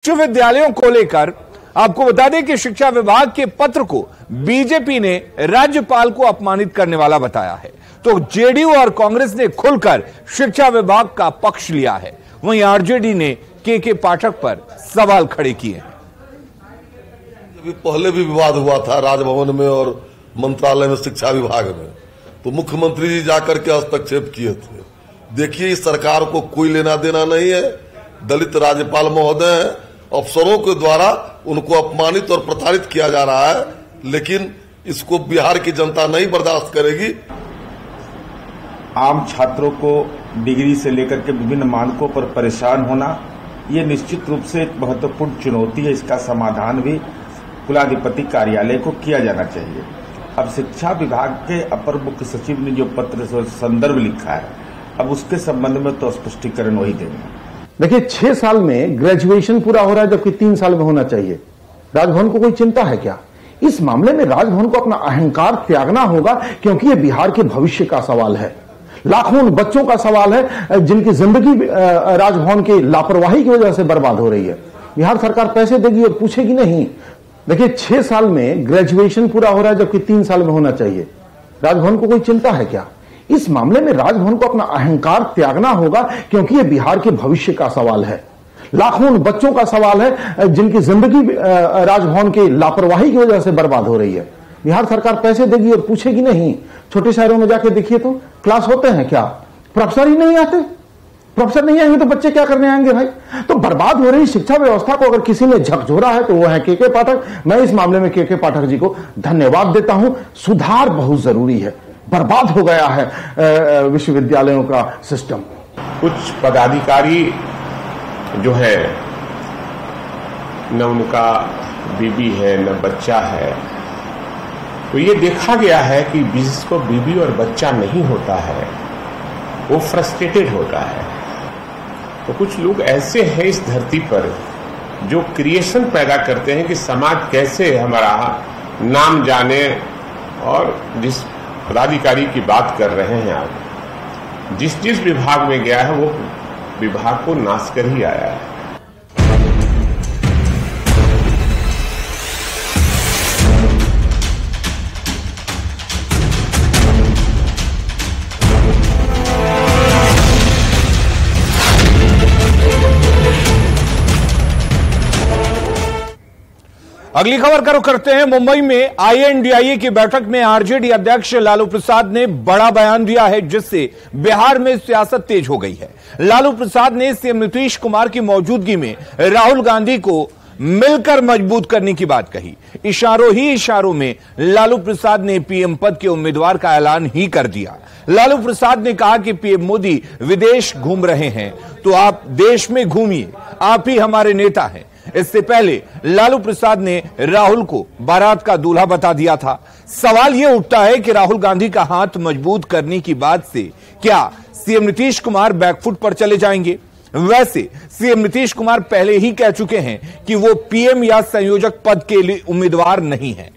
विश्वविद्यालयों को लेकर आपको बता दें कि शिक्षा विभाग के पत्र को बीजेपी ने राज्यपाल को अपमानित करने वाला बताया है, तो जेडीयू और कांग्रेस ने खुलकर शिक्षा विभाग का पक्ष लिया है। वहीं आरजेडी ने के पाठक पर सवाल खड़े किए हैं। पहले भी विवाद हुआ था राजभवन में और मंत्रालय में, शिक्षा विभाग में, तो मुख्यमंत्री जी जाकर के हस्तक्षेप किए थे। देखिए, इस सरकार को कोई लेना देना नहीं है। दलित राज्यपाल महोदय हैं, अफसरों के द्वारा उनको अपमानित और प्रताड़ित किया जा रहा है, लेकिन इसको बिहार की जनता नहीं बर्दाश्त करेगी। आम छात्रों को डिग्री से लेकर के विभिन्न मानकों पर परेशान होना, ये निश्चित रूप से एक महत्वपूर्ण चुनौती है। इसका समाधान भी कुलाधिपति कार्यालय को किया जाना चाहिए। अब शिक्षा विभाग के अपर मुख्य सचिव ने जो पत्र संदर्भ लिखा है, अब उसके संबंध में तो स्पष्टीकरण वही देंगे। देखिए, 6 साल में ग्रेजुएशन पूरा हो रहा है, जबकि 3 साल में होना चाहिए। राजभवन को कोई चिंता है क्या? इस मामले में राजभवन को अपना अहंकार त्यागना होगा, क्योंकि ये बिहार के भविष्य का सवाल है। लाखों बच्चों का सवाल है जिनकी जिंदगी राजभवन की लापरवाही की वजह से बर्बाद हो रही है। बिहार सरकार पैसे देगी और पूछेगी नहीं। देखिए, 6 साल में ग्रेजुएशन पूरा हो रहा है, जबकि 3 साल में होना चाहिए। राजभवन को कोई चिंता है क्या? इस मामले में राजभवन को अपना अहंकार त्यागना होगा, क्योंकि ये बिहार के भविष्य का सवाल है। लाखों बच्चों का सवाल है जिनकी जिंदगी राजभवन की लापरवाही की वजह से बर्बाद हो रही है। बिहार सरकार पैसे देगी और पूछेगी नहीं। छोटे शहरों में जाके देखिए तो क्लास होते हैं क्या? प्रोफेसर ही नहीं आते। प्रोफेसर नहीं आएंगे तो बच्चे क्या करने आएंगे भाई? तो बर्बाद हो रही शिक्षा व्यवस्था को अगर किसी ने झकझोरा है तो वो है के पाठक। मैं इस मामले में के पाठक जी को धन्यवाद देता हूं। सुधार बहुत जरूरी है। बर्बाद हो गया है विश्वविद्यालयों का सिस्टम। कुछ पदाधिकारी जो है, न उनका बीबी है न बच्चा है, तो ये देखा गया है कि जिसको बीबी और बच्चा नहीं होता है वो फ्रस्ट्रेटेड होता है। तो कुछ लोग ऐसे हैं इस धरती पर जो क्रिएशन पैदा करते हैं कि समाज कैसे हमारा नाम जाने। और जिस पदाधिकारी की बात कर रहे हैं आप, जिस विभाग में गया है वो विभाग को नाश कर ही आया है। अगली खबर का रुख करते हैं। मुंबई में INDIA की बैठक में आरजेडी अध्यक्ष लालू प्रसाद ने बड़ा बयान दिया है, जिससे बिहार में सियासत तेज हो गई है। लालू प्रसाद ने सीएम नीतीश कुमार की मौजूदगी में राहुल गांधी को मिलकर मजबूत करने की बात कही। इशारों ही इशारों में लालू प्रसाद ने पीएम पद के उम्मीदवार का ऐलान ही कर दिया। लालू प्रसाद ने कहा कि पीएम मोदी विदेश घूम रहे हैं, तो आप देश में घूमिए, आप ही हमारे नेता हैं। इससे पहले लालू प्रसाद ने राहुल को बारात का दूल्हा बता दिया था। सवाल यह उठता है कि राहुल गांधी का हाथ मजबूत करने की बात से क्या सीएम नीतीश कुमार बैकफुट पर चले जाएंगे? वैसे सीएम नीतीश कुमार पहले ही कह चुके हैं कि वो पीएम या संयोजक पद के लिए उम्मीदवार नहीं है।